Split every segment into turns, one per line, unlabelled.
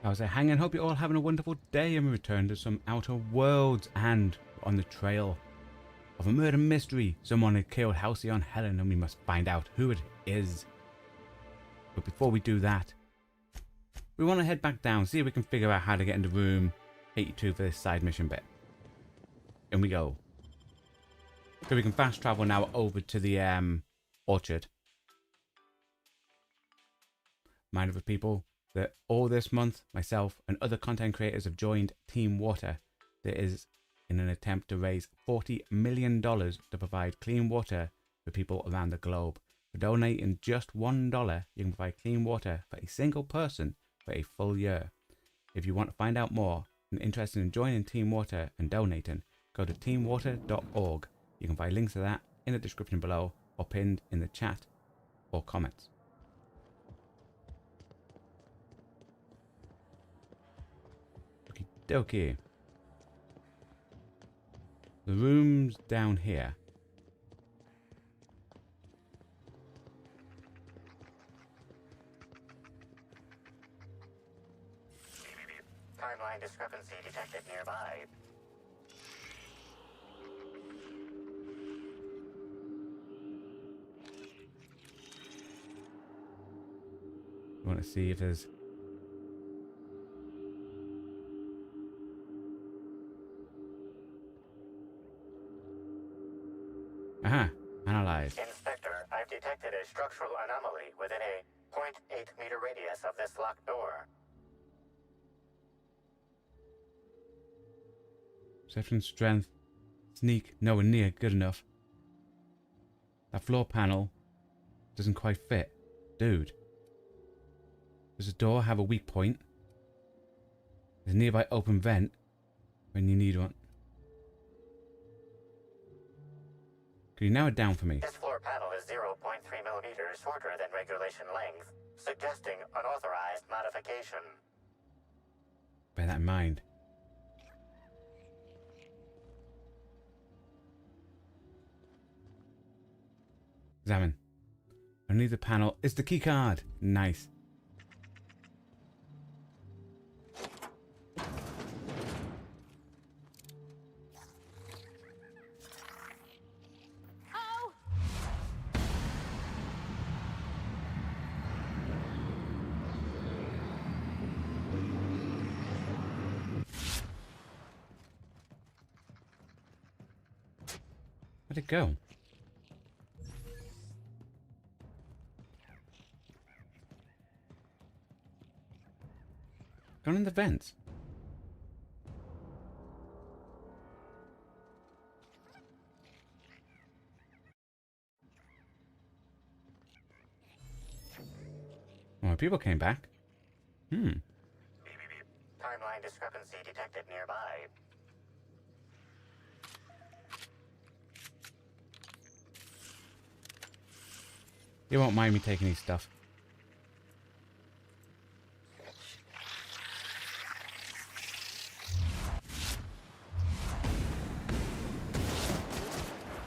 I was there hanging. Hope you're all having a wonderful day, and we return to some Outer Worlds and on the trail of a murder mystery. Someone had killed Halcyon Helen and we must find out who it is. But before we do that, we want to head back down, see if we can figure out how to get into room 82 for this side mission bit. In we go. So we can fast travel now over to the orchard. Mind over people that all this month, myself and other content creators have joined Team Water. That is in an attempt to raise $40 million to provide clean water for people around the globe. For donating just $1, you can provide clean water for a single person for a full year. If you want to find out more and interested in joining Team Water and donating, go to teamwater.org. You can find links to that in the description below or pinned in the chat or comments. Okie dokie. The room's down here.
Timeline discrepancy detected nearby.
I want to see if there's... Aha! Analyze.
Inspector, I've detected a structural anomaly within a 0.8 meter radius of this locked door.
Perception, strength, sneak, nowhere near good enough. That floor panel doesn't quite fit. Dude. Does the door have a weak point? There's a nearby open vent when you need one. Can you narrow it down for me?
This floor panel is 0.3 millimeters shorter than regulation length, suggesting unauthorized modification.
Bear that in mind. Examine. Underneath the panel is the key card. Nice.
Oh!
Where'd it go? Gone in the vents. Oh, people came back.
Timeline discrepancy detected nearby.
You won't mind me taking his stuff.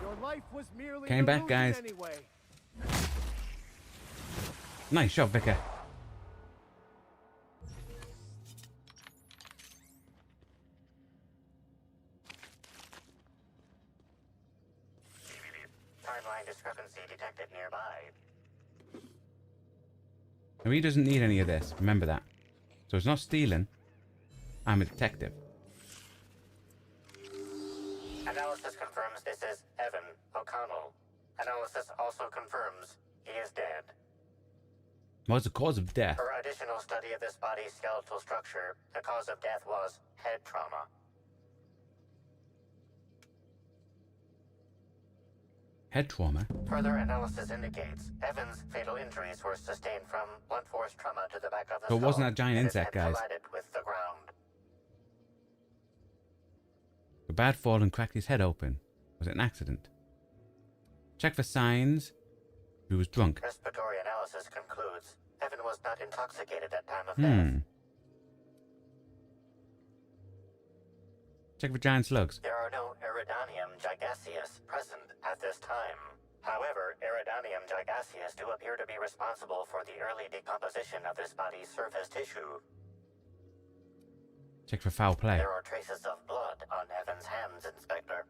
Your life was merely
Came
an
back,
illusion
guys.
Anyway.
Nice shot, Vicar.
Timeline discrepancy detected nearby.
Now, he doesn't need any of this. Remember that. So it's not stealing. I'm a detective.
Analysis confirms this is Evan O'Connell. Analysis also confirms he is dead.
What's the cause of death?
For additional study of this body's skeletal structure, the cause of death was head trauma.
Head trauma?
Further analysis indicates Evan's fatal injuries were sustained from blunt force trauma to the back of the
So it
skull.
wasn't that giant
and his
insect,
head
guys.
collided with the ground.
A bad fall and cracked his head open. Was it an accident? Check for signs. He was drunk.
Respiratory analysis concludes Evan was not intoxicated at time of death.
Check for giant slugs.
There are no Iridanium gigaseus present at this time. However, Iridanium gigaseus do appear to be responsible for the early decomposition of this body's surface tissue.
Check for foul play.
There are traces of blood on Evan's hands, Inspector.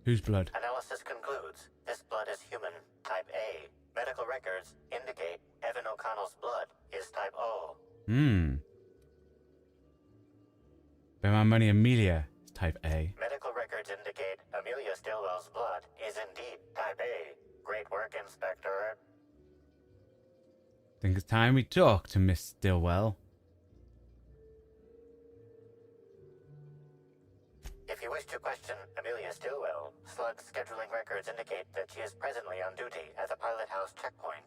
Whose blood?
Analysis concludes this blood is human, type A. Medical records indicate Evan O'Connell's blood is type O.
Bet my money Amelia is type A.
Medical records indicate Amelia Stillwell's blood is indeed type A. Great work, Inspector.
Think it's time we talk to Miss Stillwell.
If you wish to question Amelia Stillwell, Slug's scheduling records indicate that she is presently on duty at the Pilot House checkpoint.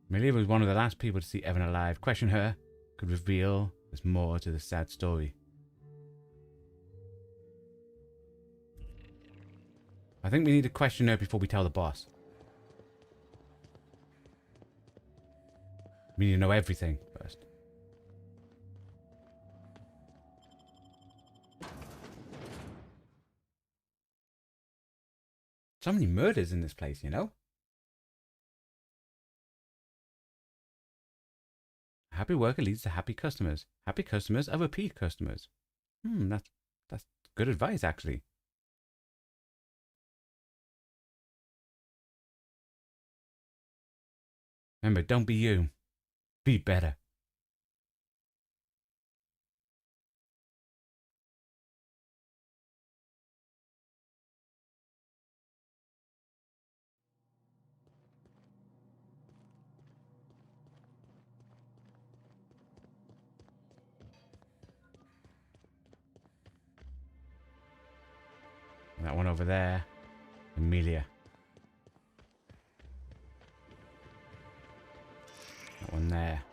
Amelia was one of the last people to see Evan alive. Question her could reveal there's more to the sad story. I think we need to question her before we tell the boss. We need to know everything first. So many murders in this place, you know? Happy worker leads to happy customers. Happy customers are repeat customers. That's good advice, actually. Remember, don't be you. Be better. That one over there. Amelia. That one there.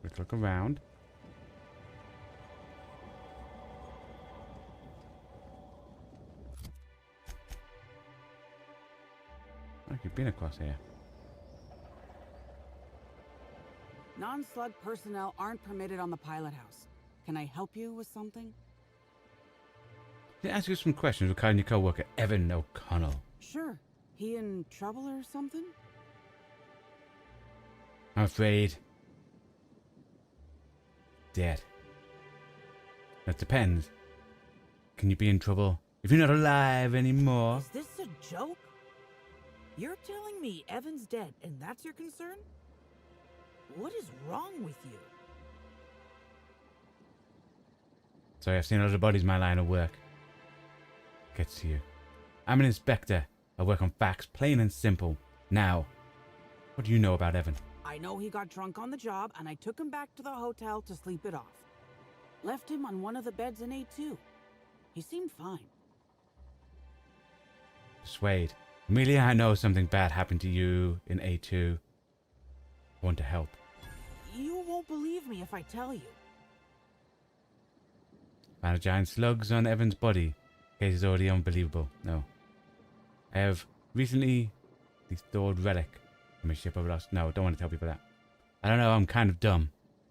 Let's look around. You've been across here.
Non-slug personnel aren't permitted on the pilot house. Can I help you with something?
Can I ask you some questions regarding your co-worker, Evan O'Connell?
Sure. He in trouble or something?
I'm afraid. Dead. That depends. Can you be in trouble if you're not alive anymore?
Is this a joke? You're telling me Evan's dead and that's your concern? What is wrong with you?
Sorry, I've seen a lot of bodies in my line of work. Gets to you. I'm an inspector. I work on facts, plain and simple. Now, what do you know about Evan?
I know he got drunk on the job and I took him back to the hotel to sleep it off. Left him on one of the beds in A2. He seemed fine.
Persuade. Amelia, I know something bad happened to you in A2. I want to help.
You won't believe me if I tell you.
Found a giant slugs on Evan's body. Case is already unbelievable. No. I have recently thawed relic from a ship I've lost. No, don't want to tell people that. I don't know, I'm kind of dumb.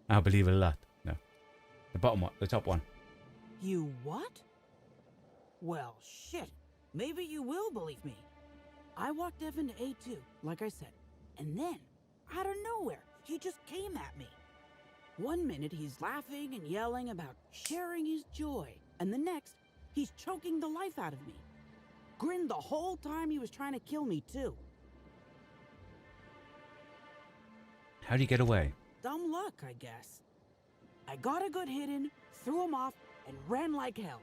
I'll believe a lot. No. The bottom one, the top one.
You what? Well, shit. Maybe you will believe me.
I walked Evan to A2, like I said. And then, out of nowhere, he just came at me. One minute he's laughing and yelling about sharing his joy. And the next, he's choking the life out of me. Grinned the whole time he was trying to kill me, too.
How'd you get away?
Dumb luck, I guess. I got a good hit in, threw him off, and ran like hell.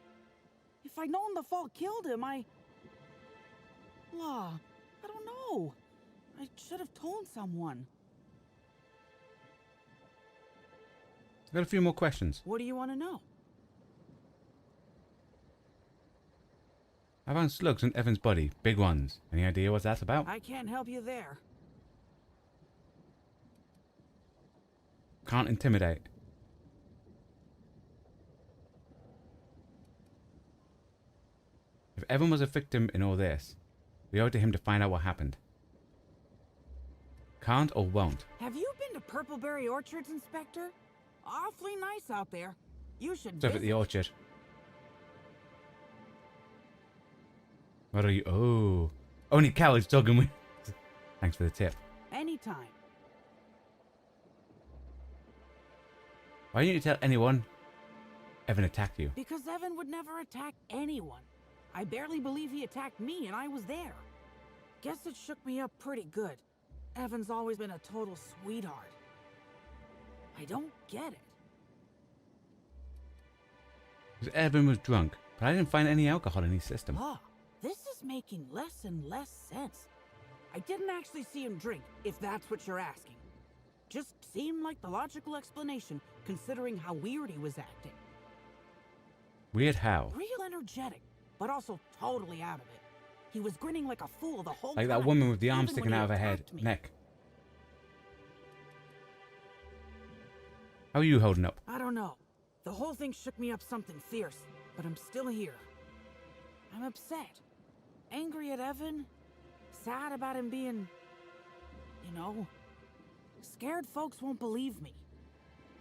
If I'd known the fall killed him, I don't know. I should have told someone.
I've got a few more questions.
What do you want to know?
I found slugs in Evan's body. Big ones. Any idea what that's about?
I can't help you there.
Can't intimidate. If Evan was a victim in all this, we owe it to him to find out what happened. Can't or won't.
Have you been to Purpleberry Orchards, Inspector? Awfully nice out there. You should
Stuff at the
visit.
orchard. What are you? Oh. Only cowards talking with. Thanks for the tip.
Anytime.
Why didn't you tell anyone Evan attacked you?
Because Evan would never attack anyone. I barely believe he attacked me, and I was there. Guess it shook me up pretty good. Evan's always been a total sweetheart. I don't get it.
Because Evan was drunk, but I didn't find any alcohol in his system.
Ah, this is making less and less sense. I didn't actually see him drink, if that's what you're asking. Just seemed like the logical explanation, considering how weird he was acting.
Weird how?
Real energetic, but also totally out of it. He was grinning like a fool the whole
Like
time.
that woman with the arm
even
sticking
when he
out of her head,
attacked me.
neck. How are you holding up?
I don't know. The whole thing shook me up something fierce, but I'm still here. I'm upset. Angry at Evan. Sad about him being... you know... Scared folks won't believe me.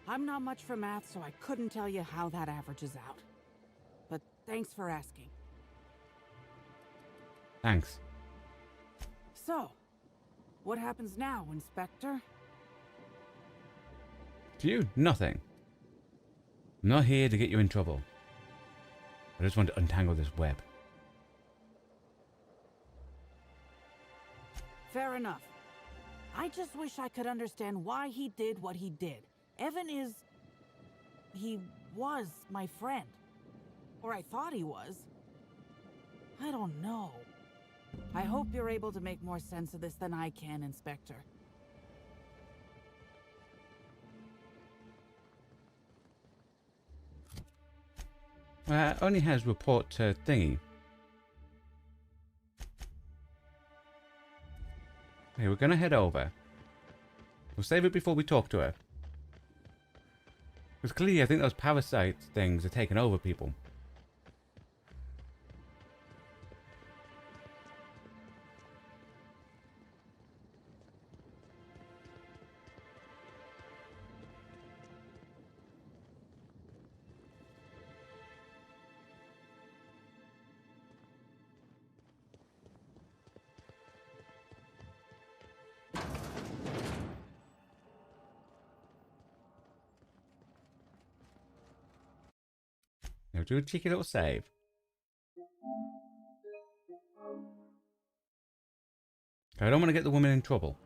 I'm not much for math, so I couldn't tell you how that averages out. But thanks for asking.
Thanks.
So, what happens now, Inspector?
To you, nothing. I'm not here to get you in trouble. I just want to untangle this web.
Fair enough. I just wish I could understand why he did what he did. Evan is... he was my friend. Or I thought he was. I don't know. I hope you're able to make more sense of this than I can, Inspector.
Only has report to thingy. Okay, we're gonna head over. We'll save it before we talk to her. Because clearly I think those parasite things are taking over people. Now do a cheeky little save. I don't want to get the woman in trouble.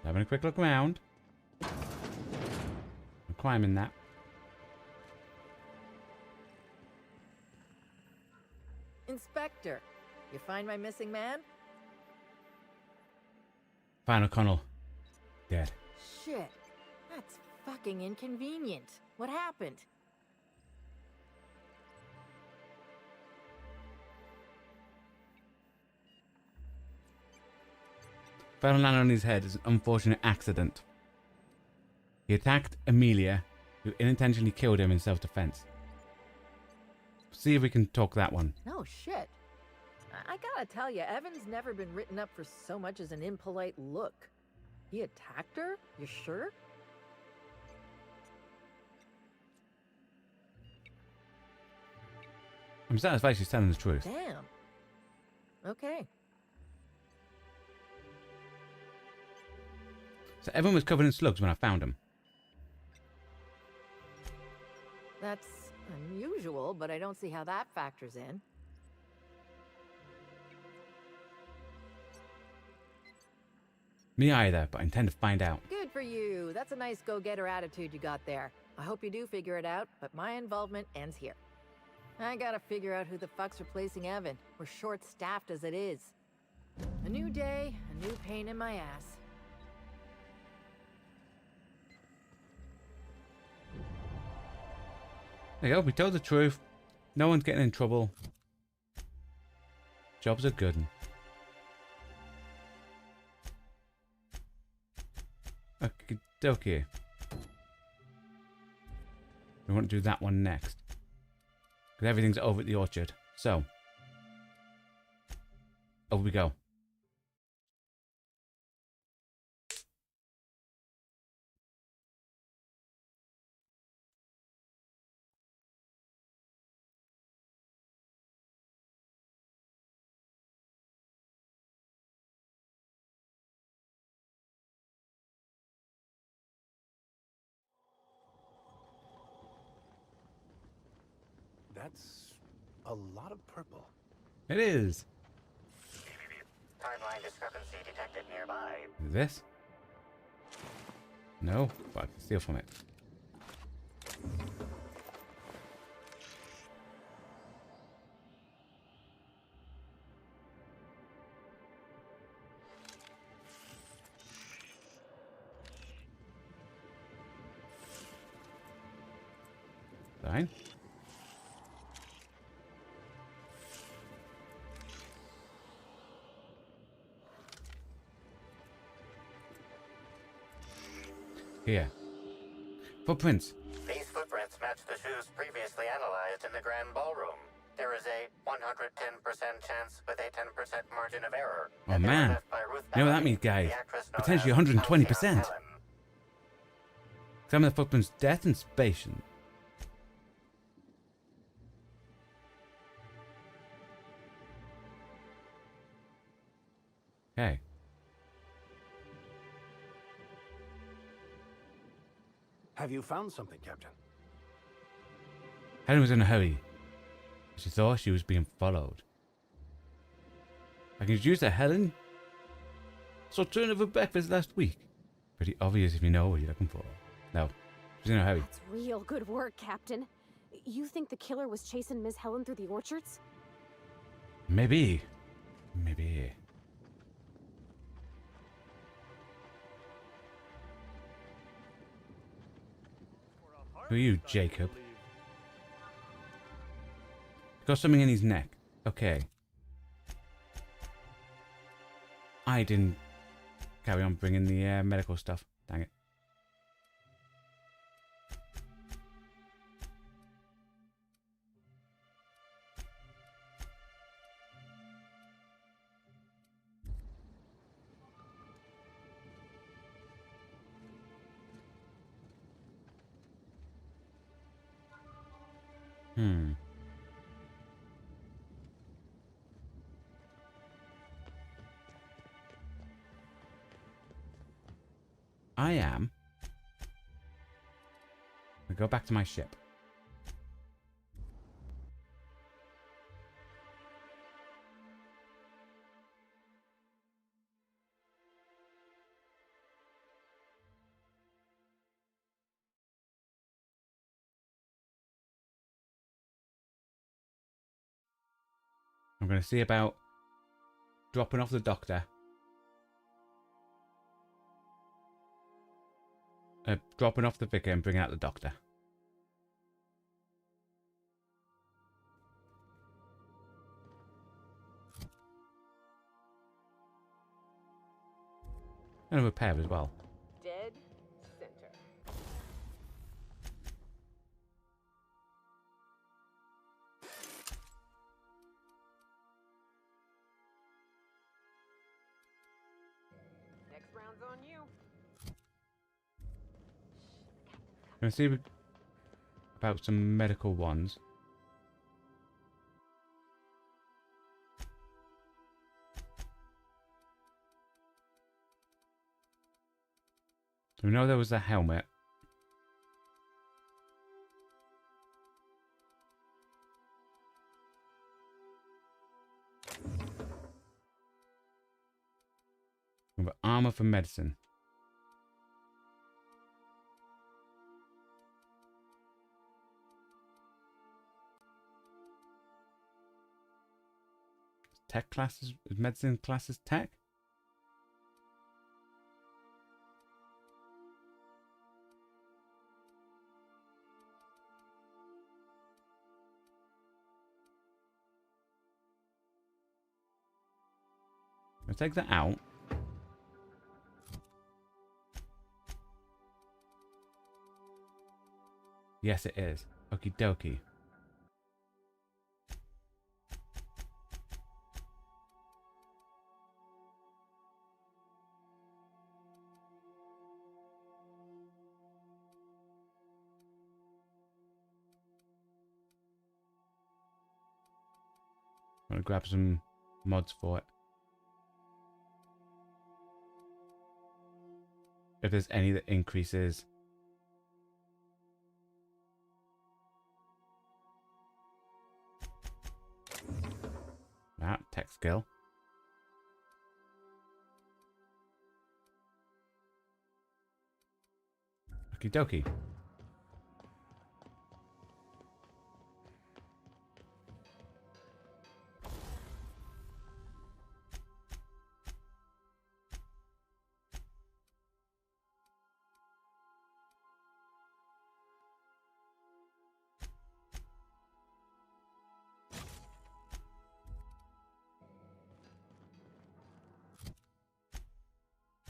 Having a quick look around. I'm climbing that.
Inspector, you find my missing man?
Fine, O'Connell. Dead.
Shit, that's fucking inconvenient. What happened?
Fell and landed on his head is an unfortunate accident. He attacked Amelia, who unintentionally killed him in self-defense. See if we can talk that one.
No shit. I gotta tell you, Evan's never been written up for so much as an impolite look. He attacked her? You sure?
I'm satisfied she's telling the truth.
Damn. Okay.
So everyone was covered in slugs when I found him.
That's unusual, but I don't see how that factors in.
Me either, but I intend to find out.
Good for you. That's a nice go-getter attitude you got there. I hope you do figure it out, but my involvement ends here. I gotta figure out who the fuck's replacing Evan. We're short-staffed as it is. A new day, a new pain in my ass.
There you go, we told the truth. No one's getting in trouble. Jobs are good. Okay. We want to do that one next. Because everything's over at the orchard. So. Over we go.
That's a lot of purple.
It is.
Timeline discrepancy detected nearby.
This? No, but I can steal from it. Fine. Here. Footprints.
These footprints match the shoes previously analyzed in the Grand Ballroom. There is a 110% chance with a 10% margin of error.
Oh man. You know what that means, guys? Potentially 120%. Some of the footprints death and spation. Okay.
Have you found something, Captain?
Helen was in a hurry. She thought she was being followed. I can use that, Helen. Saw Turner for breakfast last week. Pretty obvious if you know what you're looking for. No, she's in a hurry.
That's real good work, Captain. You think the killer was chasing Miss Helen through the orchards?
Maybe. Maybe. Who are you, Jacob? Got something in his neck. Okay. I didn't carry on bringing the medical stuff. Dang it. I am. I go back to my ship. I'm going to see about dropping off the doctor. Dropping off the vicar and bringing out the doctor. And a repair as well.
Dead center. Next round's on you.
I'm going to see about some medical ones. So we know there was the helmet. We've got armor for medicine. tech classes, medicine classes tech? Let's take that out. Yes, it is. Okie dokie. I'm gonna grab some mods for it. If there's any that increases. That tech skill. Okie dokie.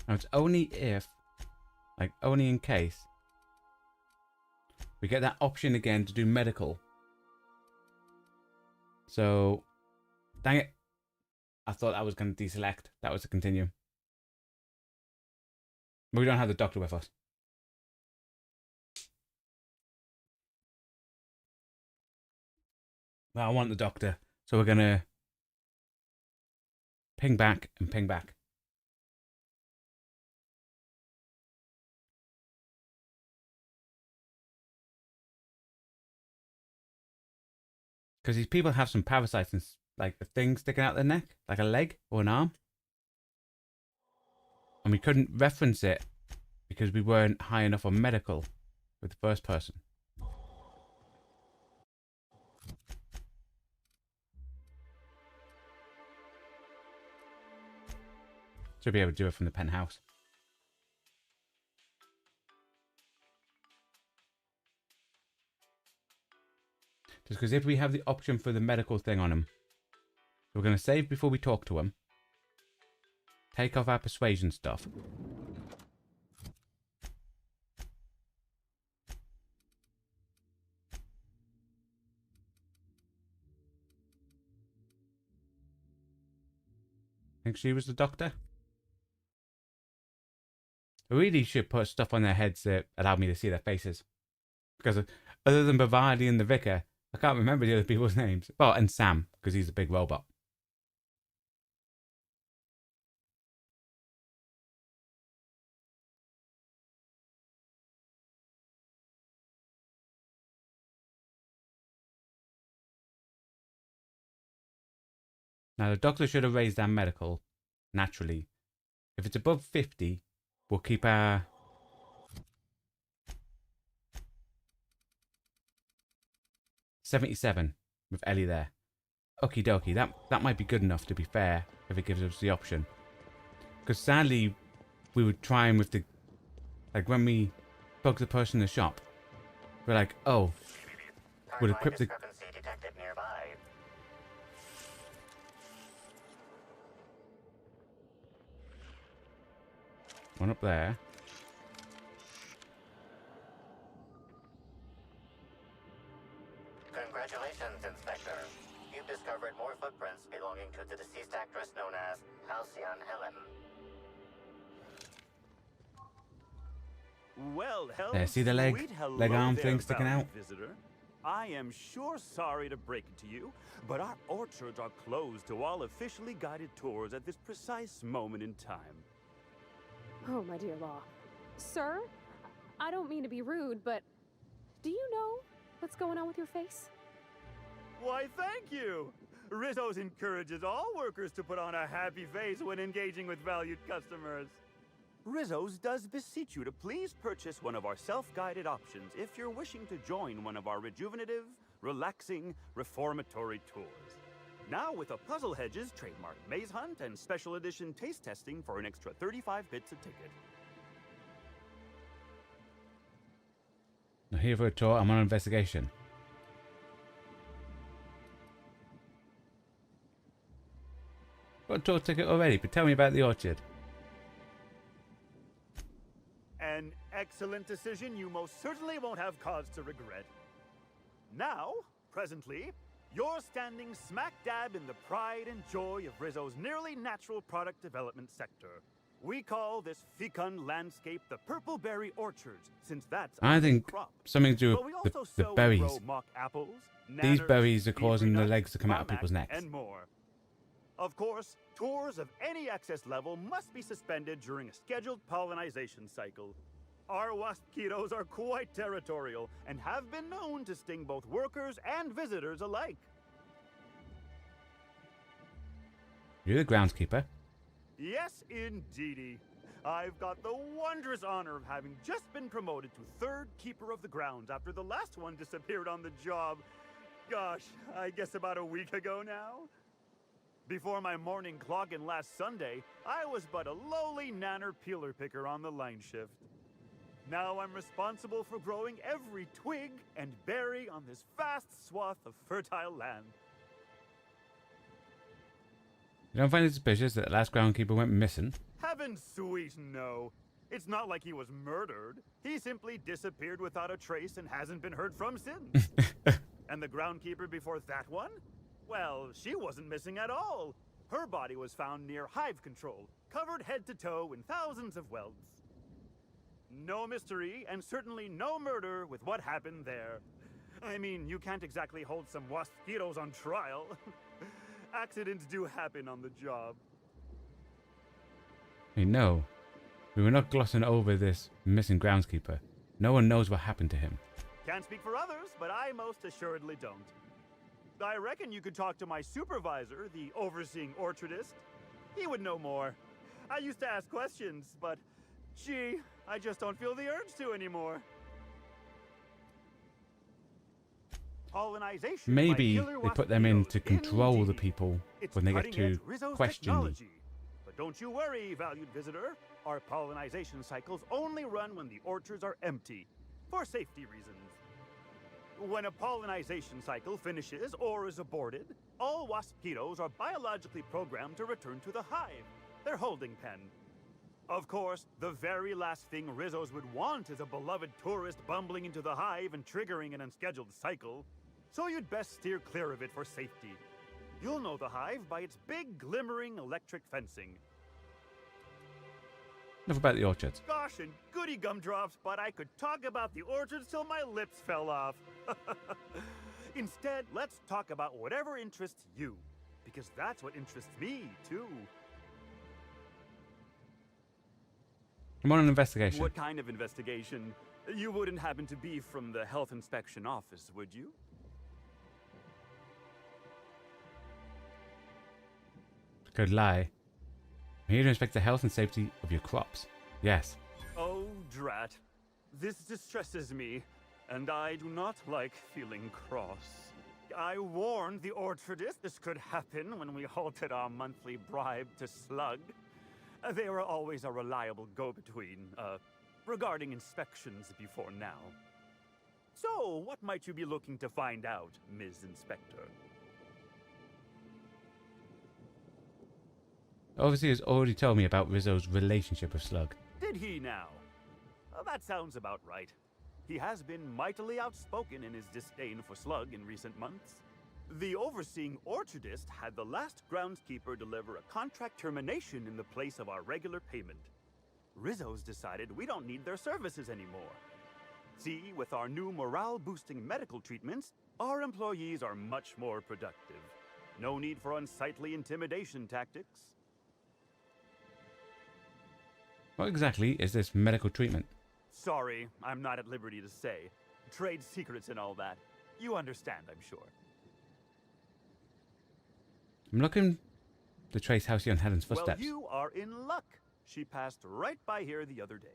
Now it's only if, like only in case, we get that option again to do medical. So, dang it. I thought I was going to deselect. That was to continue. But we don't have the doctor with us. Well, I want the doctor. So we're going to ping back and ping back. Because these people have some parasites and like a thing sticking out their neck, like a leg or an arm. And we couldn't reference it because we weren't high enough on medical with the first person. Should be able to do it from the penthouse. Just because if we have the option for the medical thing on him, we're going to save before we talk to him. Take off our persuasion stuff. Think she was the doctor? I really should put stuff on their heads that allow me to see their faces. Because other than Bavardi and the Vicar, I can't remember the other people's names. Well, and Sam, because he's a big robot. Now, the doctor should have raised our medical, naturally. If it's above 50, we'll keep our... $77 with Ellie there. Okie dokie, that might be good enough to be fair if it gives us the option. Because sadly, we were trying with the... Like when we spoke to the person in the shop, we're like, oh, we'll equip the...
Discrepancy detected nearby.
One up there.
Congratulations, Inspector. You've discovered more footprints belonging to the deceased actress known as Halcyon Helen.
Well, hello,
There, see the leg?
sweet hello
Leg arm
there,
thing sticking
valued
out?
Visitor. I am sure sorry to break it to you, but our orchards are closed to all officially guided tours at this precise moment in time.
Oh, my dear Law. Sir, I don't mean to be rude, but do you know what's going on with your face?
Why, thank you! Rizzo's encourages all workers to put on a happy face when engaging with valued customers. Rizzo's does beseech you to please purchase one of our self-guided options if you're wishing to join one of our rejuvenative, relaxing, reformatory tours. Now with a Puzzle Hedges trademark maze hunt and special edition taste testing for an extra 35 bits a ticket.
Now here for a tour. I'm on an investigation. Got a tour ticket already, but tell me about the orchard.
An excellent decision you most certainly won't have cause to regret. Now, presently, you're standing smack dab in the pride and joy of Rizzo's nearly natural product development sector. We call this fecund landscape the Purple Berry Orchards, since that's
I think
crop.
something to do
But we
with
also
the
sow and
berries.
grow mock apples,
These
nanners,
berries are causing
beetroot
the
nuts,
legs to come out of
sumac,
people's necks.
and more. Of course, tours of any access level must be suspended during a scheduled pollinization cycle. Our waspitos are quite territorial and have been known to sting both workers and visitors alike.
You're the groundskeeper.
Yes, indeedy. I've got the wondrous honor of having just been promoted to third keeper of the grounds after the last one disappeared on the job. Gosh, I guess about a week ago now. Before my morning clock-in last Sunday, I was but a lowly nanner peeler picker on the line shift. Now I'm responsible for growing every twig and berry on this vast swath of fertile land.
You don't find it suspicious that the last groundskeeper went missing?
Heaven sweet, no. It's not like he was murdered. He simply disappeared without a trace and hasn't been heard from since. And the groundkeeper before that one? Well, she wasn't missing at all. Her body was found near hive control, covered head to toe in thousands of welts. No mystery, and certainly no murder with what happened there. I mean, you can't exactly hold some waspitos on trial. Accidents do happen on the job.
Hey, no. We were not glossing over this missing groundskeeper. No one knows what happened to him.
Can't speak for others, but I most assuredly don't. I reckon you could talk to my supervisor, the overseeing orchardist. He would know more. I used to ask questions, but gee, I just don't feel the urge to anymore. Pollinization.
Maybe they put them in to control the people when they get to question me.
But don't you worry, valued visitor. Our pollinization cycles only run when the orchards are empty, for safety reasons. When a pollinization cycle finishes or is aborted, all waspitos are biologically programmed to return to the hive, their holding pen. Of course, the very last thing Rizzos would want is a beloved tourist bumbling into the hive and triggering an unscheduled cycle. So you'd best steer clear of it for safety. You'll know the hive by its big, glimmering electric fencing.
Enough about the orchards.
Gosh, and goody gumdrops, but I could talk about the orchards till my lips fell off. Instead, let's talk about whatever interests you, because that's what interests me, too.
I'm on an investigation.
What kind of investigation? You wouldn't happen to be from the health inspection office, would you?
Could lie. I'm here to inspect the health and safety of your crops. Yes.
Oh, drat. This distresses me, and I do not like feeling cross. I warned the orchardist this could happen when we halted our monthly bribe to Slug. They were always a reliable go-between, regarding inspections before now. So, what might you be looking to find out, Ms. Inspector?
Overseer has already told me about Rizzo's relationship with Slug.
Did he now? Well, that sounds about right. He has been mightily outspoken in his disdain for Slug in recent months. The overseeing orchardist had the last groundskeeper deliver a contract termination in the place of our regular payment. Rizzo's decided we don't need their services anymore. See, with our new morale-boosting medical treatments, our employees are much more productive. No need for unsightly intimidation tactics.
What exactly is this medical treatment?
Sorry, I'm not at liberty to say. Trade secrets and all that. You understand, I'm sure.
I'm looking to trace Halcyon on Helen's footsteps.
Well, you are in luck. She passed right by here the other day.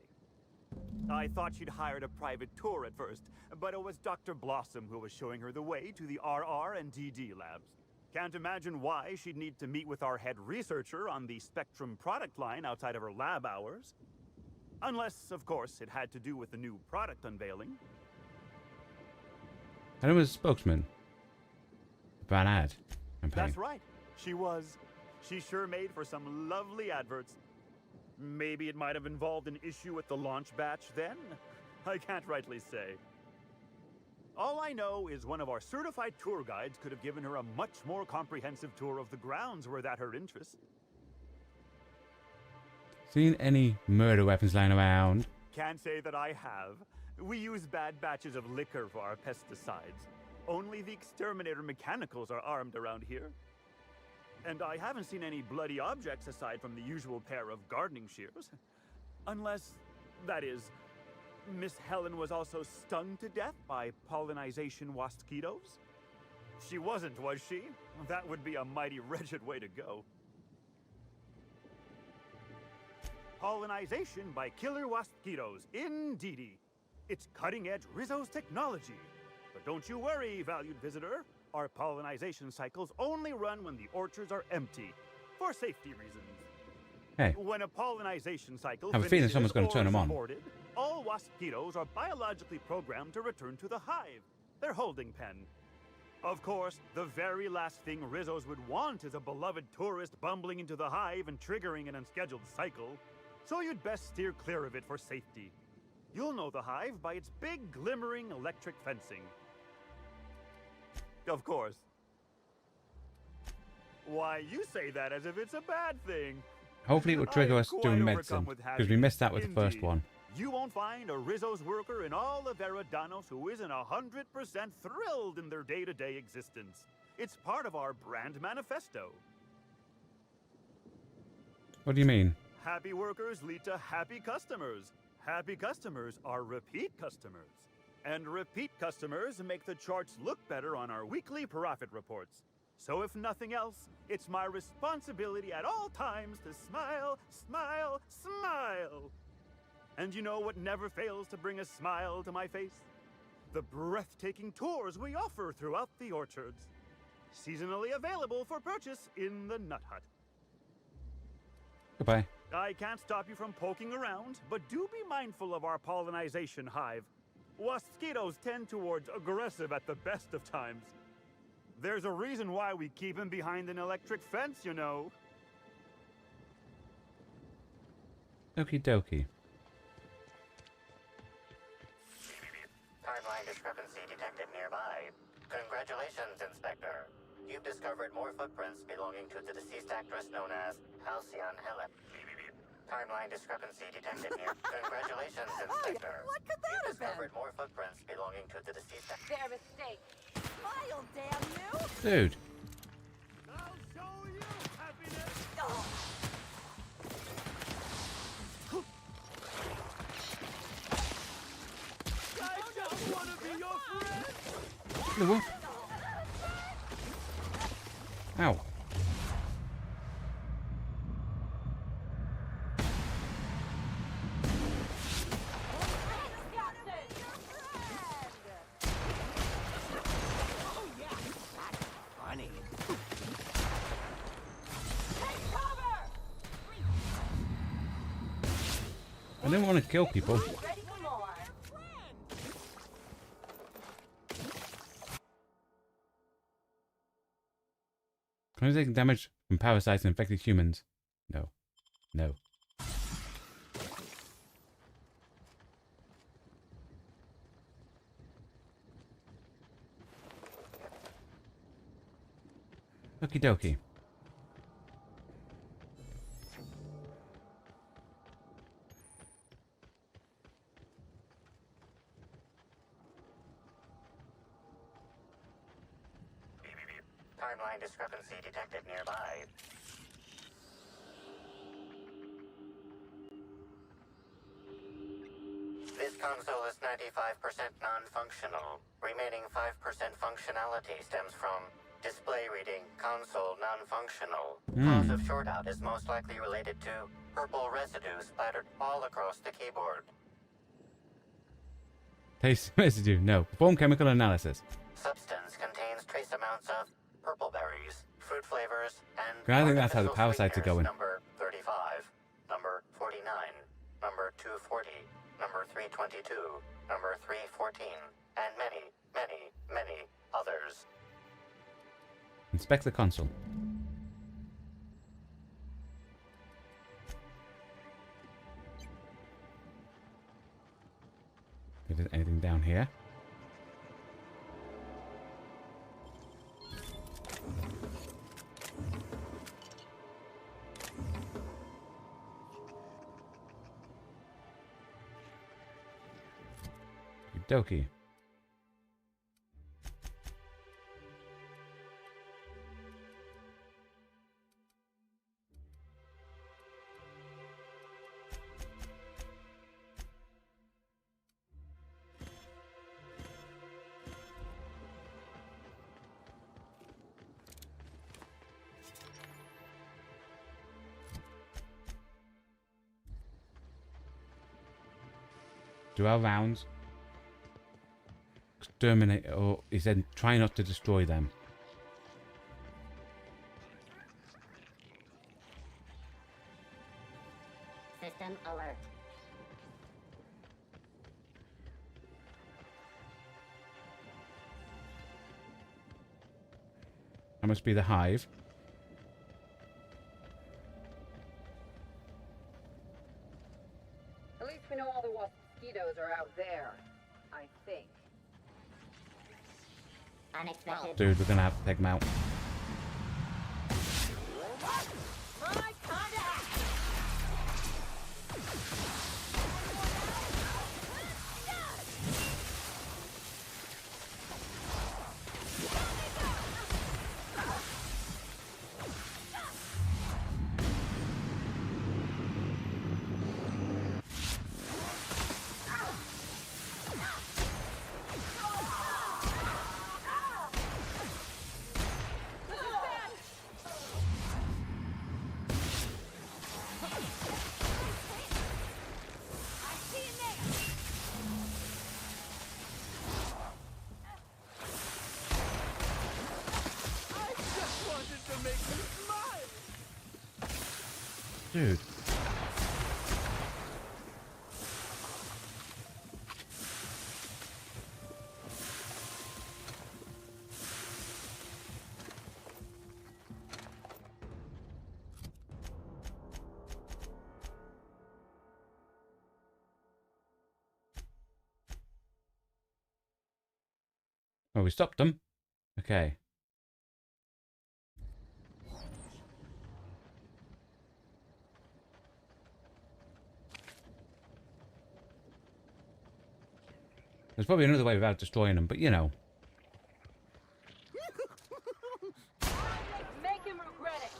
I thought she'd hired a private tour at first, but it was Dr. Blossom who was showing her the way to the RR and DD labs. Can't imagine why she'd need to meet with our head researcher on the Spectrum product line outside of her lab hours. Unless, of course, it had to do with the new product unveiling.
And it was a spokesman for an ad campaign.
That's right. She was. She sure made for some lovely adverts. Maybe it might have involved an issue with the launch batch then? I can't rightly say. All I know is one of our certified tour guides could have given her a much more comprehensive tour of the grounds were that her interest.
Seen any murder weapons lying around?
Can't say that I have. We use bad batches of liquor for our pesticides. Only the exterminator mechanicals are armed around here. And I haven't seen any bloody objects aside from the usual pair of gardening shears. Unless, that is, Miss Helen was also stung to death by pollinization wasquitos? She wasn't, was she? That would be a mighty wretched way to go. Pollinization by killer wasquitos, indeedy. It's cutting-edge Rizzo's technology. But don't you worry, valued visitor. Our pollinization cycles only run when the orchards are empty, for safety reasons.
Hey.
When a pollinization cycle
I have a feeling
finishes
someone's going to turn
or
them
is
on.
aborted, all wasquitos are biologically programmed to return to the hive, their holding pen. Of course, the very last thing Rizzos would want is a beloved tourist bumbling into the hive and triggering an unscheduled cycle. So you'd best steer clear of it for safety. You'll know the hive by its big, glimmering electric fencing. Of course. Why, you say that as if it's a bad thing.
Hopefully it will trigger
I am
us
quite
doing
overcome
medicine,
with
because we missed that with the first
Indeed.
one.
You won't find a Rizzo's worker in all of Eridanos who isn't 100% thrilled in their day-to-day existence. It's part of our brand manifesto.
What do you mean?
Happy workers lead to happy customers. Happy customers are repeat customers. And repeat customers make the charts look better on our weekly profit reports. So if nothing else, it's my responsibility at all times to smile, smile, smile. And you know what never fails to bring a smile to my face? The breathtaking tours we offer throughout the orchards. Seasonally available for purchase in the Nut Hut.
Goodbye.
I can't stop you from poking around, but do be mindful of our pollinization hive. Wasquitos tend towards aggressive at the best of times. There's a reason why we keep him behind an electric fence, you know.
Okie dokie.
Timeline discrepancy detected nearby. Congratulations, Inspector. You've discovered more footprints belonging to the deceased actress known as Halcyon Helen. Timeline discrepancy detected near. Congratulations, Inspector.
What could that
You've
have been?
discovered more footprints belonging to the deceased actress.
Their mistake. Smile, damn you!
Dude.
I'll show you happiness! I just want to be your friend!
The what? Ow. I didn't want to kill people.
Ready for more.
Can I take damage from parasites and infected humans? No. No. Okie dokie.
Timeline discrepancy detected nearby. This console is 95% non-functional. Remaining 5% functionality stems from display reading console non-functional. Cause of shortout is most likely related to purple residue splattered all across the keyboard.
Taste residue. No. Perform chemical analysis.
Substance contains trace amounts of purple berries. fruit flavors, and
I think that's how the power sites are going.
Number 35, number 49, number 240, number 322, number 314, and many, many, many others.
Inspect the console. If there's anything down here. Dokie. Do our rounds exterminate, or he said try not to destroy them.
System alert.
That must be the hive.
At least we know all the mosquitoes are out there. I think.
Unexpected.
Dude, we're gonna have to take them out.
My contact!
Dude. Oh, we stopped them. Okay. There's probably another way without destroying them, but you know.
Make him regret it.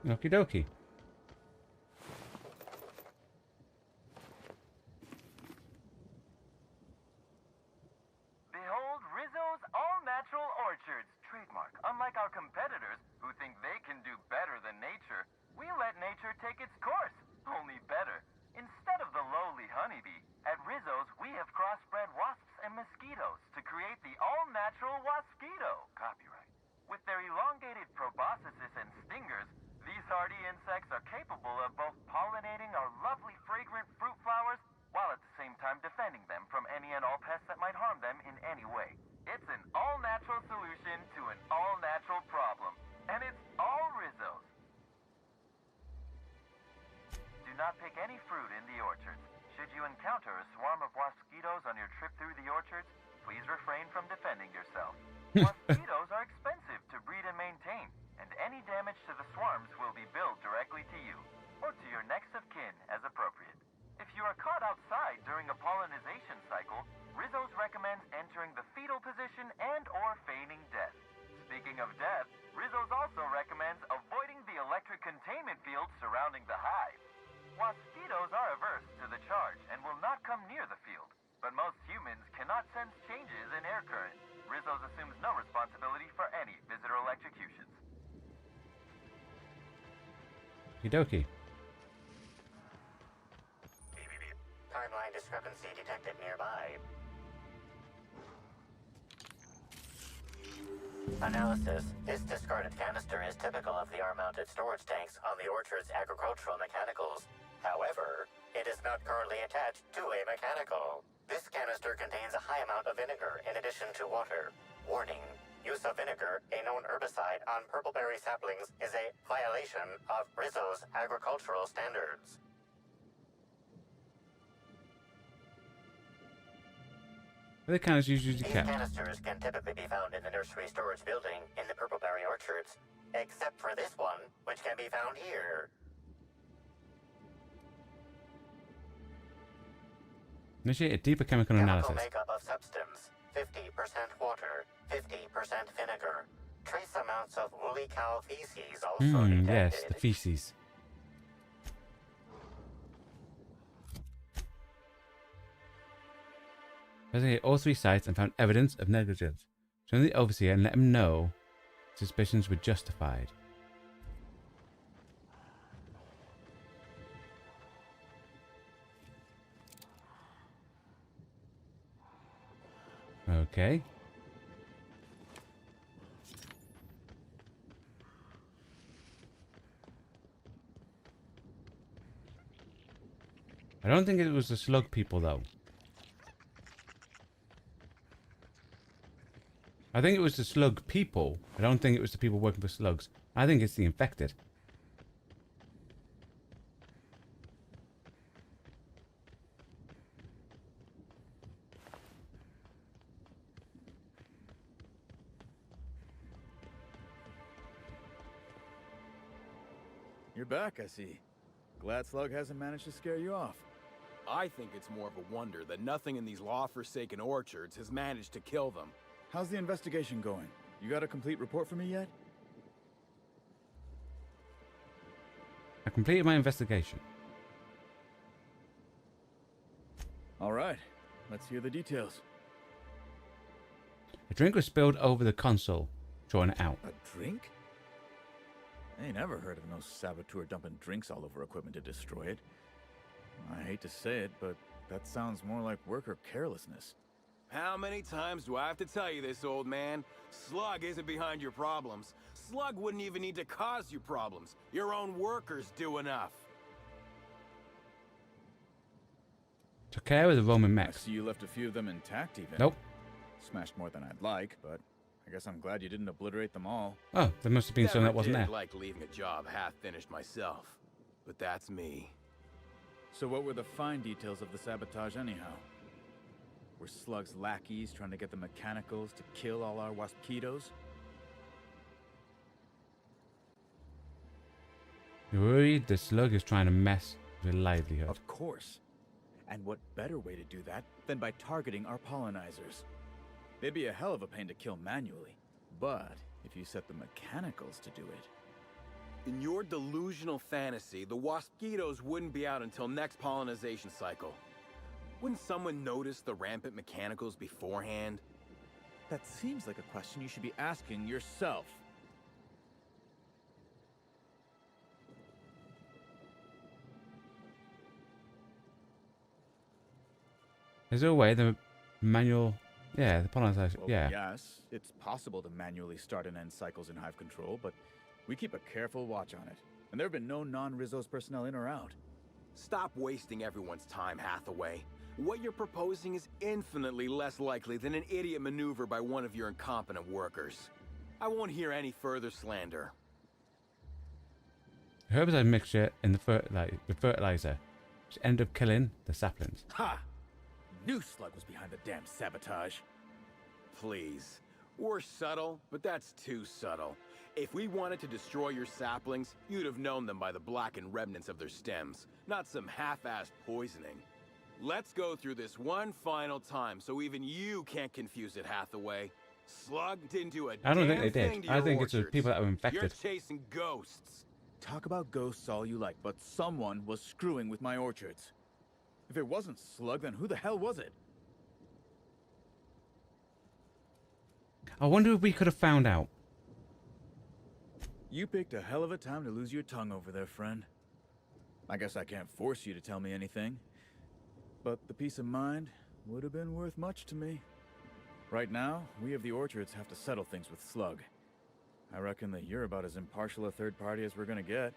Okie dokie.
Behold Rizzo's all-natural orchards, trademark. Unlike our competitors, who think they can do better than nature, we let nature take its course, only better. Instead of the lowly honeybee, at Rizzo's we have crossbred wasps and mosquitoes to create the all-natural wasquito, copyright. With their elongated proboscis and stingers, these hardy insects are capable of both pollinating our lovely fragrant fruit flowers, while at the same time defending them from any and all pests that might harm them in any way. It's an all-natural solution to an all-natural problem, and it's all Rizzo's. Do not pick any fruit in the orchards. Should you encounter a swarm of mosquitoes on your trip through the orchards, please refrain from defending yourself. Mosquitoes are expensive to breed and maintain, and any damage to the swarms will be billed directly to you, or to your next of kin as appropriate. If you are caught outside during a pollinization cycle, Rizzo's recommends entering the fetal position come near the field, but most humans cannot sense changes in air current. Rizzo's assumes no responsibility for any visitor electrocutions.
Okie
Timeline discrepancy detected nearby. Analysis. This discarded canister is typical of the R-mounted storage tanks on the orchard's agricultural mechanicals. However, it is not currently attached to a mechanical. This canister contains a high amount of vinegar in addition to water. Warning. Use of vinegar, a known herbicide on purpleberry saplings, is a violation of Rizzo's agricultural standards.
Where the cannons usually
These
kept?
canisters can typically be found in the nursery storage building in the purpleberry orchards, except for this one, which can be found here.
Initiate a deeper chemical
Chemical
analysis.
makeup of substance: 50% water, 50% vinegar. Trace amounts of woolly cow feces also detected.
Yes, the feces. Investigate all 3 sites and found evidence of negligence. Join the overseer and let him know suspicions were justified. Okay. I don't think it was the slug people though. I think it was the slug people. I don't think it was the people working for slugs. I think it's the infected.
You're back, I see. Glad Slug hasn't managed to scare you off.
I think it's more of a wonder that nothing in these law-forsaken orchards has managed to kill them.
How's the investigation going? You got a complete report for me yet?
I completed my investigation.
All right, let's hear the details.
A drink was spilled over the console. Drawing it out.
A drink? I ain't never heard of no saboteur dumping drinks all over equipment to destroy it. I hate to say it, but that sounds more like worker carelessness.
How many times do I have to tell you this, old man? Slug isn't behind your problems. Slug wouldn't even need to cause you problems. Your own workers do enough.
Took care of the Roman
I
mechs.
see you left a few of them intact even.
Nope.
Smashed more than I'd like, but I guess I'm glad you didn't obliterate them all.
Oh, there must have been some that wasn't there.
I like leaving a job half-finished myself, but that's me.
So what were the fine details of the sabotage anyhow? Were Slug's lackeys trying to get the mechanicals to kill all our waspitos?
You're worried the slug is trying to mess with your livelihood.
Of course. And what better way to do that than by targeting our pollinizers? They'd be a hell of a pain to kill manually, but if you set the mechanicals to do it...
In your delusional fantasy, the waspitos wouldn't be out until next pollinization cycle. Wouldn't someone notice the rampant mechanicals beforehand?
That seems like a question you should be asking yourself.
Is there a way the manual... Yeah, the pollinization...
Well,
yeah.
yes, it's possible to manually start and end cycles in hive control, but we keep a careful watch on it. And there have been no non-Rizzo's personnel in or out.
Stop wasting everyone's time, Hathaway. What you're proposing is infinitely less likely than an idiot maneuver by one of your incompetent workers. I won't hear any further slander.
Herbicide mixture in the fertilizer, which ended up killing the saplings.
Ha! Knew Slug was behind the damn sabotage.
Please. We're subtle, but that's too subtle. If we wanted to destroy your saplings, you'd have known them by the blackened remnants of their stems, not some half-assed poisoning. Let's go through this one final time so even you can't confuse it, Hathaway. Slug didn't do a
I don't
damn
think they
thing
did.
to
I
your
think it's the
orchards.
people that were infected.
You're chasing ghosts.
Talk about ghosts all you like, but someone was screwing with my orchards. If it wasn't Slug, then who the hell was it?
I wonder if we could have found out.
You picked a hell of a time to lose your tongue over there, friend. I guess I can't force you to tell me anything, but the peace of mind would have been worth much to me. Right now, we of the Orchards have to settle things with Slug. I reckon that you're about as impartial a third party as we're gonna get.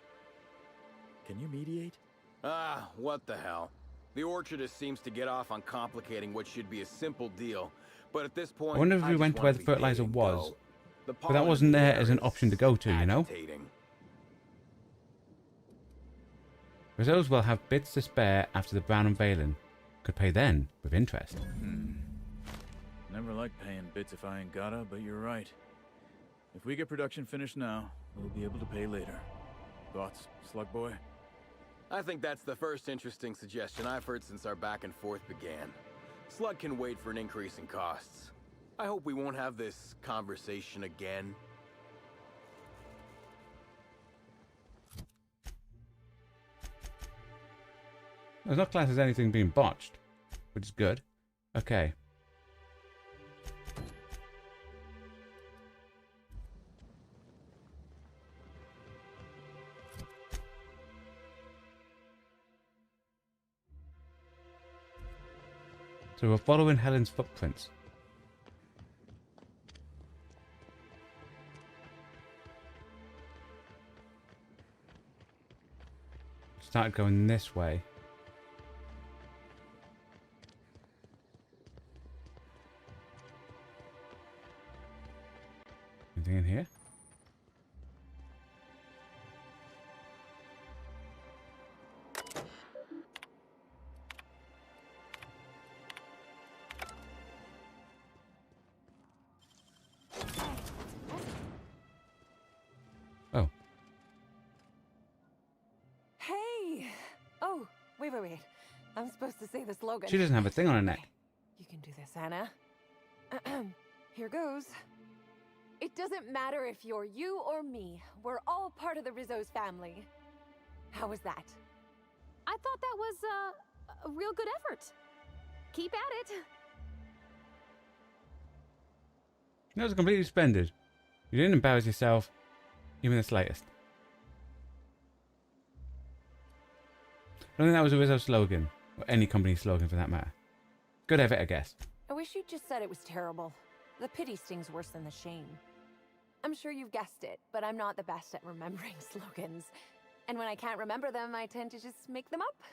Can you mediate?
Ah, what the hell. The Orchardist seems to get off on complicating what should be a simple deal, but at this point,
I wonder if we
just
went to
want
where the
be
fertilizer
paid,
was.
though. The
But that wasn't there as an
pollinator
option to go to, you know?
agitating.
Rizzo's will have bits to spare after the Brown unveiling. Could pay then, with interest.
Never like paying bits if I ain't gotta, but you're right. If we get production finished now, we'll be able to pay later. Thoughts, Slug Boy?
I think that's the first interesting suggestion I've heard since our back and forth began. Slug can wait for an increase in costs. I hope we won't have this conversation again.
It's not classed as anything being botched, which is good. Okay. So we're following Helen's footprints. Started going this way. Anything in here? Oh.
Hey! Oh, wait. I'm supposed to say the slogan.
She doesn't have a thing on her neck.
You can do this, Anna. Here goes. It doesn't matter if you're you or me. We're all part of the Rizzo's family. How was that?
I thought that was a real good effort. Keep at it.
That was completely splendid. You didn't embarrass yourself, even the slightest. I don't think that was a Rizzo slogan, or any company slogan for that matter. Good effort, I guess.
I wish you'd just said it was terrible. The pity stings worse than the shame. I'm sure you've guessed it, but I'm not the best at remembering slogans. And when I can't remember them, I tend to just make them up.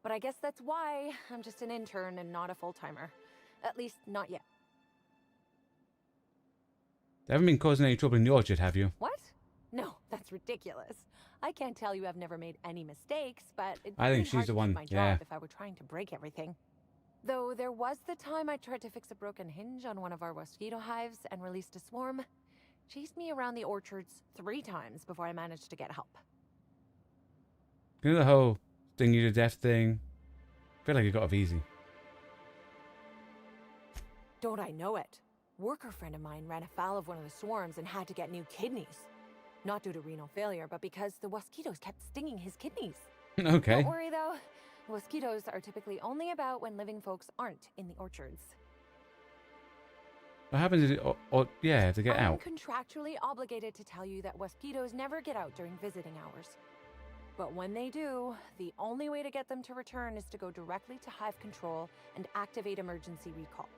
But I guess that's why I'm just an intern and not a full-timer. At least, not yet.
They haven't been causing any trouble in the orchard, have you?
What? No, that's ridiculous. I can't tell you I've never made any mistakes, but it'd be
I think
really
she's
hard
the
to
one,
keep my
yeah.
job if I were trying to break everything. Though there was the time I tried to fix a broken hinge on one of our mosquito hives and released a swarm. Chased me around the orchards 3 times before I managed to get help.
You know the whole sting you to death thing? I feel like it got off easy.
Don't I know it? Worker friend of mine ran afoul of one of the swarms and had to get new kidneys. Not due to renal failure, but because the mosquitoes kept stinging his kidneys.
Okay.
Don't worry though, mosquitoes are typically only about when living folks aren't in the orchards.
What happens is, if they get
I'm
out.
contractually obligated to tell you that mosquitoes never get out during visiting hours. But when they do, the only way to get them to return is to go directly to hive control and activate emergency recall.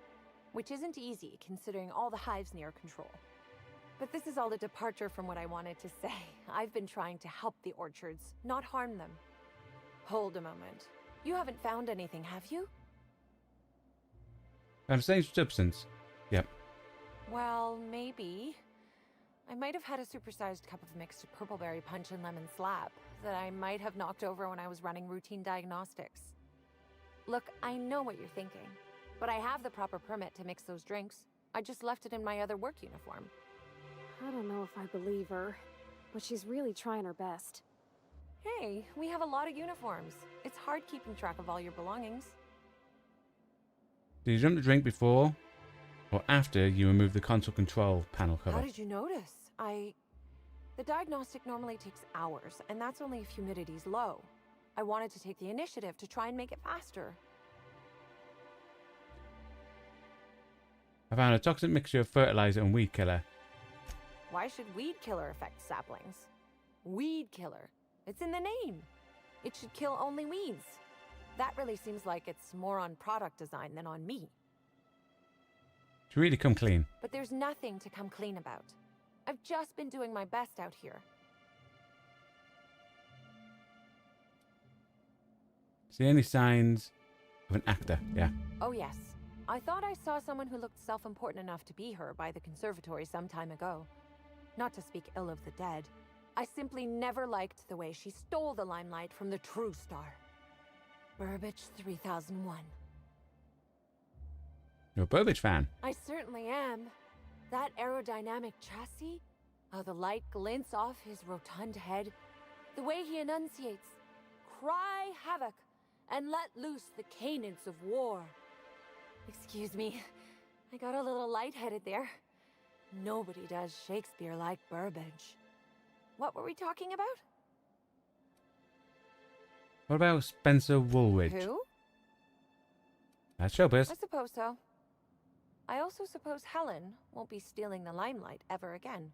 Which isn't easy, considering all the hives near control. But this is all a departure from what I wanted to say. I've been trying to help the orchards, not harm them. Hold a moment. You haven't found anything, have you?
Same substance. Yep.
Well, maybe. I might have had a supersized cup of mixed purpleberry punch and lemon slap that I might have knocked over when I was running routine diagnostics. Look, I know what you're thinking, but I have the proper permit to mix those drinks. I just left it in my other work uniform.
I don't know if I believe her, but she's really trying her best.
Hey, we have a lot of uniforms. It's hard keeping track of all your belongings.
Did you dump the drink before or after you remove the console control panel cover?
How did you notice? The diagnostic normally takes hours, and that's only if humidity's low. I wanted to take the initiative to try and make it faster.
I found a toxic mixture of fertilizer and weed killer.
Why should weed killer affect saplings? Weed killer. It's in the name. It should kill only weeds. That really seems like it's more on product design than on me.
Should really come clean.
But there's nothing to come clean about. I've just been doing my best out here.
See any signs of an actor? Yeah.
Oh yes. I thought I saw someone who looked self-important enough to be her by the conservatory some time ago. Not to speak ill of the dead. I simply never liked the way she stole the limelight from the true star. Burbage 3001.
You're a Burbage fan.
I certainly am. That aerodynamic chassis, how the light glints off his rotund head, the way he enunciates, cry havoc, and let loose the cadence of war. Excuse me, I got a little lightheaded there. Nobody does Shakespeare like Burbage. What were we talking about?
What about Spencer Woolridge?
Who?
That's showbiz.
I suppose so. I also suppose Helen won't be stealing the limelight ever again.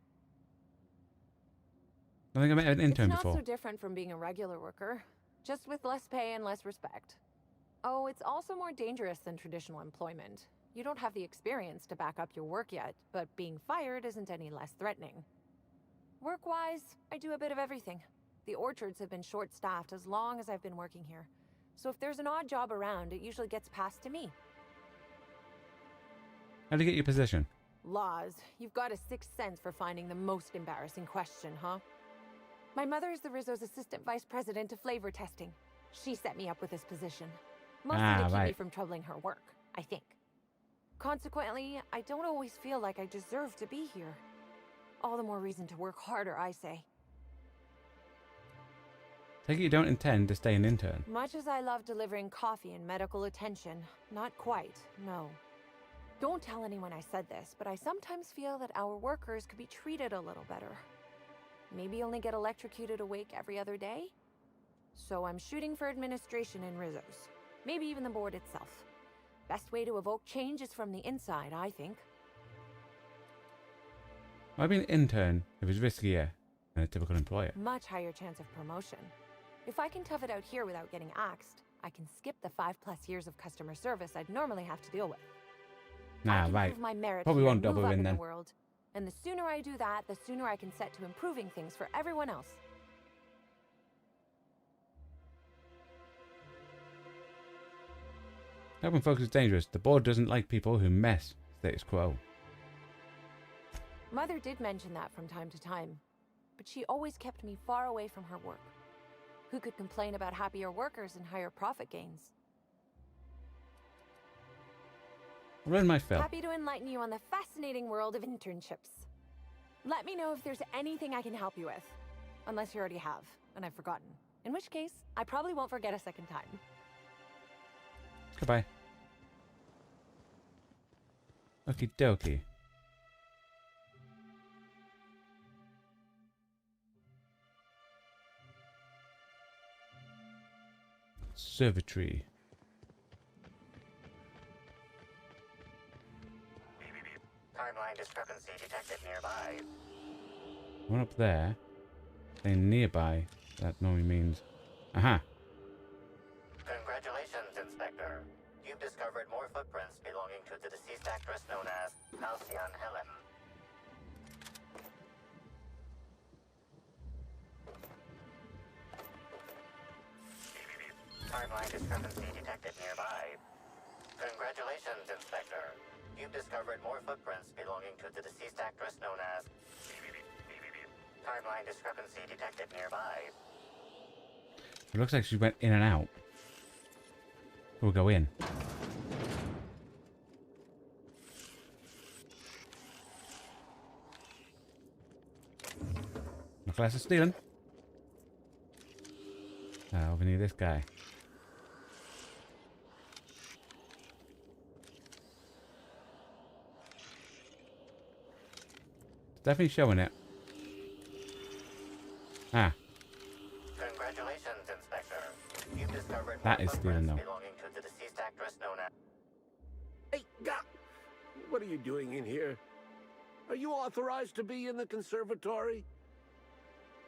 I think I met an intern
It's not
before.
so different from being a regular worker, just with less pay and less respect. Oh, it's also more dangerous than traditional employment. You don't have the experience to back up your work yet, but being fired isn't any less threatening. Work-wise, I do a bit of everything. The orchards have been short-staffed as long as I've been working here. So if there's an odd job around, it usually gets passed to me.
How'd you get your position?
Laws, you've got a sixth sense for finding the most embarrassing question, huh? My mother is the Rizzo's assistant vice president of flavor testing. She set me up with this position. Mostly to keep me from troubling her work, I think. Consequently, I don't always feel like I deserve to be here. All the more reason to work harder, I say.
Take it you don't intend to stay an intern.
Much as I love delivering coffee and medical attention, not quite, no. Don't tell anyone I said this, but I sometimes feel that our workers could be treated a little better. Maybe only get electrocuted awake every other day? So I'm shooting for administration in Rizzo's. Maybe even the board itself. Best way to evoke change is from the inside, I think.
Why be an intern if it's riskier than a typical employer?
Much higher chance of promotion. If I can tough it out here without getting axed, I can skip the 5+ years of customer service I'd normally have to deal with.
Nah,
I can
right.
prove my merit
Probably
here
won't
and move
double
up
in
in
then.
the world. And the sooner I do that, the sooner I can set to improving things for everyone else.
Helping folks is dangerous. The board doesn't like people who mess status quo.
Mother did mention that from time to time, but she always kept me far away from her work. Who could complain about happier workers and higher profit gains?
Run my fill.
Happy to enlighten you on the fascinating world of internships. Let me know if there's anything I can help you with. Unless you already have, and I've forgotten. In which case, I probably won't forget a second time.
Goodbye. Okie dokie. Conservatory.
Timeline discrepancy detected nearby.
One up there. Saying nearby. That normally means. Aha.
Congratulations, Inspector. You've discovered more footprints belonging to the deceased actress known as Halcyon Helen. Timeline discrepancy detected nearby. Congratulations, Inspector. You've discovered more footprints belonging to the deceased actress known as... Timeline discrepancy detected nearby.
It looks like she went in and out. We'll go in. My class is stealing. Over near this guy. It's definitely showing it. Ah.
Congratulations, Inspector.
That is stealing, though.
belonging to the deceased actress known as...
Hey, what are you doing in here? Are you authorized to be in the conservatory?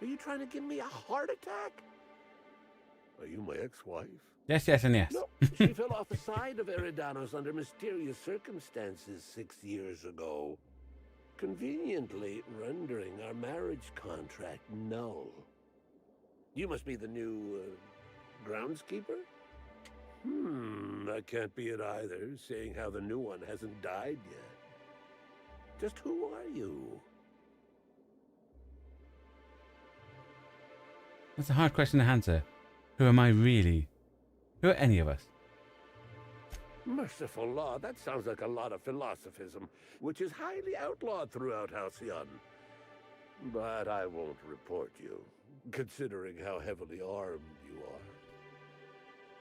Are you trying to give me a heart attack? Are you my ex-wife?
Yes, yes, and yes.
No, she fell off the side of Eridanos under mysterious circumstances 6 years ago, conveniently rendering our marriage contract null. You must be the new, groundskeeper? That can't be it either, seeing how the new one hasn't died yet. Just who are you?
That's a hard question to answer. Who am I really? Who are any of us?
Merciful law, that sounds like a lot of philosophism, which is highly outlawed throughout Halcyon. But I won't report you, considering how heavily armed you are.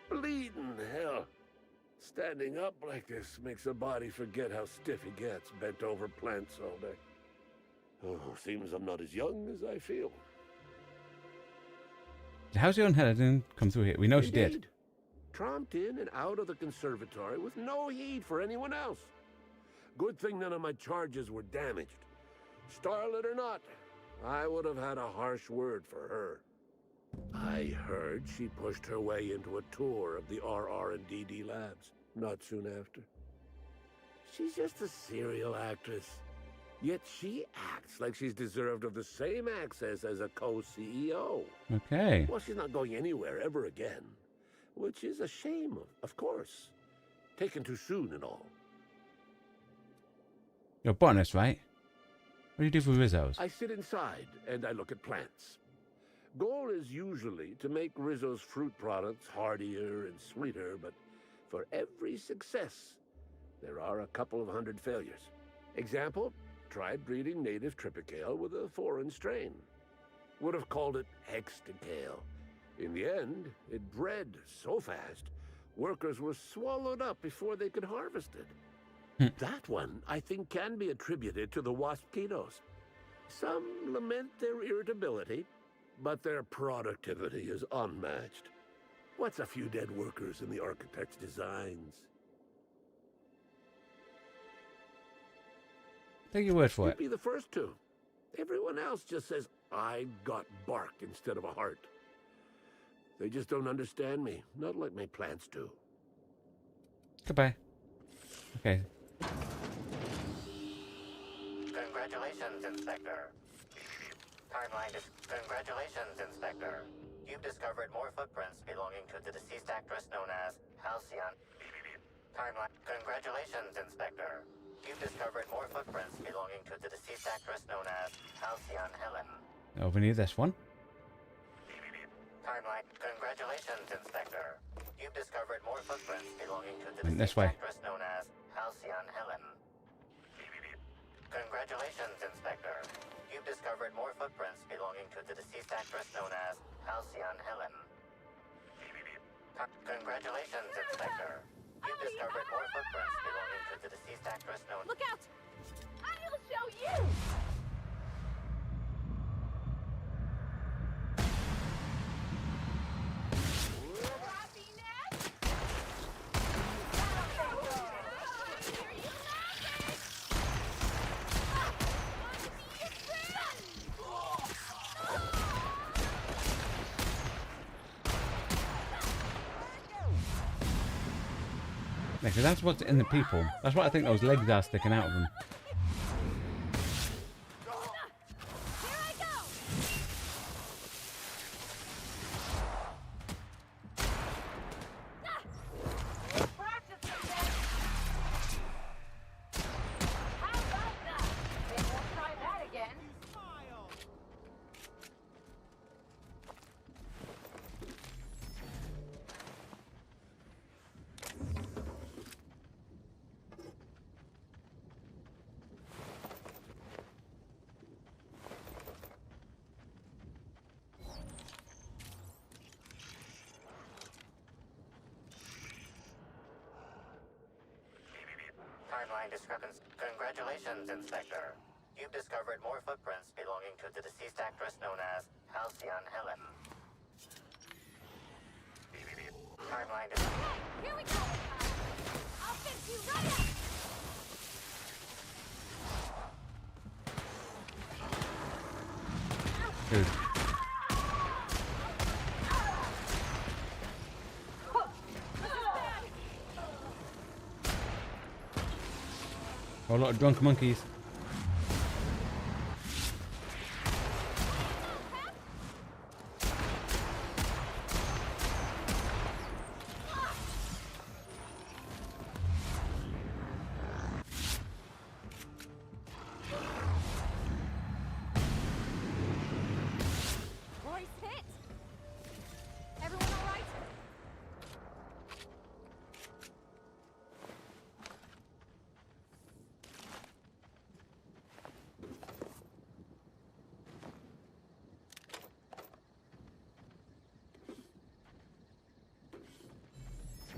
Bleeding hell. Standing up like this makes a body forget how stiff he gets, bent over plants all day. Oh, seems I'm not as young as I feel.
How's your own head didn't come through here? We know she did.
Indeed. Tromped in and out of the conservatory with no heed for anyone else. Good thing none of my charges were damaged. Starlet or not, I would have had a harsh word for her. I heard she pushed her way into a tour of the RR&DD labs not soon after. She's just a serial actress. Yet she acts like she's deserved of the same access as a co-CEO.
Okay.
Well, she's not going anywhere ever again. Which is a shame, of course. Taken too soon and all.
You're a botanist, right? What do you do for Rizzo's?
I sit inside and I look at plants. Goal is usually to make Rizzo's fruit products hardier and sweeter, but for every success, there are a couple of hundred failures. Example, tried breeding native Tripicale with a foreign strain. Would have called it Hexticale. In the end, it bred so fast, workers were swallowed up before they could harvest it. That one, I think, can be attributed to the waspitos. Some lament their irritability, but their productivity is unmatched. What's a few dead workers in the architect's designs?
Take your word for
You'd
it.
be the first to. Everyone else just says, I got bark instead of a heart. They just don't understand me, not like my plants do.
Goodbye. Okay.
Congratulations, Inspector. Timeline is... Congratulations, Inspector. You've discovered more footprints belonging to the deceased actress known as Halcyon. Timeline... Congratulations, Inspector. You've discovered more footprints belonging to the deceased actress known as Halcyon Helen.
Over near this one.
Timeline. Congratulations, Inspector. You've discovered more footprints belonging to the
This
deceased
way.
actress known as Halcyon Helen. Congratulations, Inspector. You've discovered more footprints belonging to the deceased actress known as Halcyon Helen. Congratulations, Inspector. You've discovered more footprints belonging to the deceased actress known...
Look out! I'll show you!
Yeah, 'cause that's what's in the people. That's what I think those legs are sticking out of them.
Timeline discrepancy. Congratulations, Inspector. You've discovered more footprints belonging to the deceased actress known as Halcyon Helen. Timeline is...
Here we go! I'll fix you right up!
Dude. Oh, a lot of drunk monkeys.
Roy's hit! Everyone alright?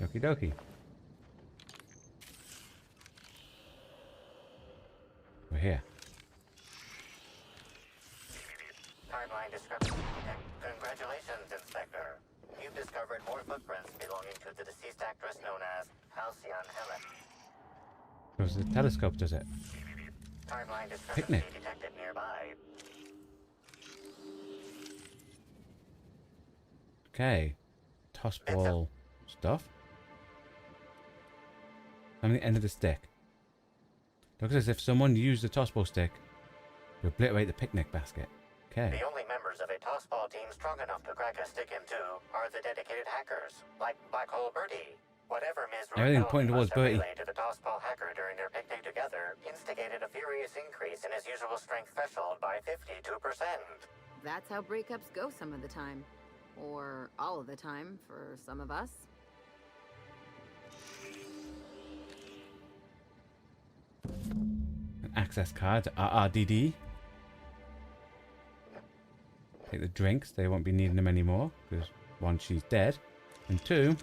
Okie dokie. We're here.
Timeline discrepancy detected. Congratulations, Inspector. You've discovered more footprints belonging to the deceased actress known as Halcyon Helen.
Goes the telescope, does it?
Timeline discrepancy
Picnic.
detected nearby.
Okay. Toss ball stuff. On the end of the stick. Looks as if someone used the toss ball stick to obliterate the picnic basket. Okay.
The only members of a tossball team strong enough to crack a stick in two are the dedicated hackers, like Black Hole Birdie. Whatever Ms.
Everything
Rodell
pointing towards
must have
Bertie.
relayed to the tossball hacker during their picnic together instigated a furious increase in his usual strength threshold by 52%.
That's how breakups go some of the time. Or all of the time for some of us.
An access card to RRDD. Take the drinks. They won't be needing them anymore. Because one, she's dead. And two,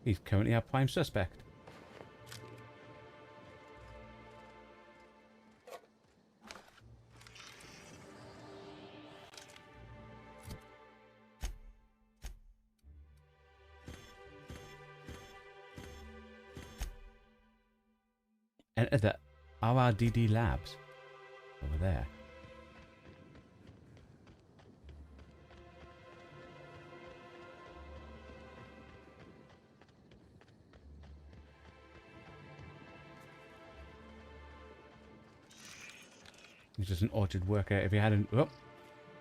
he's currently our prime suspect. Enter the RRDD labs over there. He's just an orchard worker. If he hadn't, oh,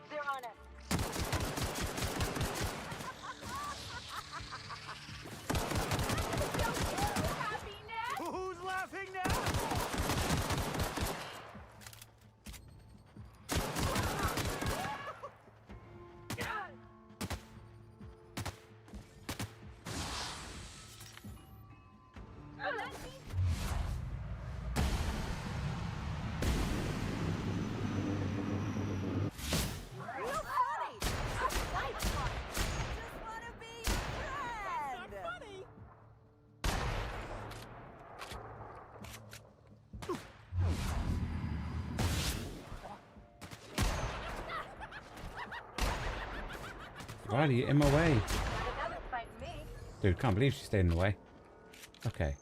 They're on us.
Who's laughing now?
why are you in my way? Dude, can't believe she stayed in the way. Okay.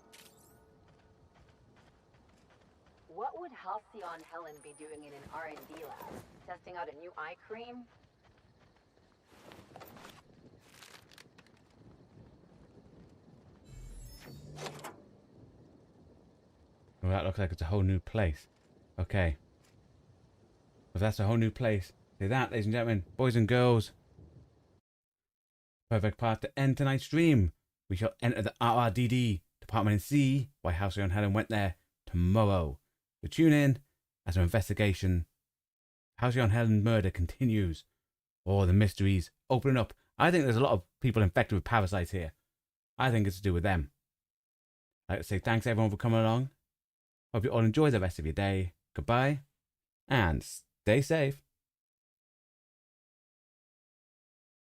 What would Halcyon Helen be doing in an R&D lab? Testing out a new eye cream?
Well, that looks like it's a whole new place. Okay. If that's a whole new place, say that, ladies and gentlemen, boys and girls. Perfect part to end tonight's stream. We shall enter the RRDD department and see why Halcyon Helen went there tomorrow. So tune in as our investigation. Halcyon Helen murder continues. All the mysteries open up. I think there's a lot of people infected with parasites here. I think it's to do with them. I'd like to say thanks everyone for coming along. Hope you all enjoy the rest of your day. Goodbye and stay safe.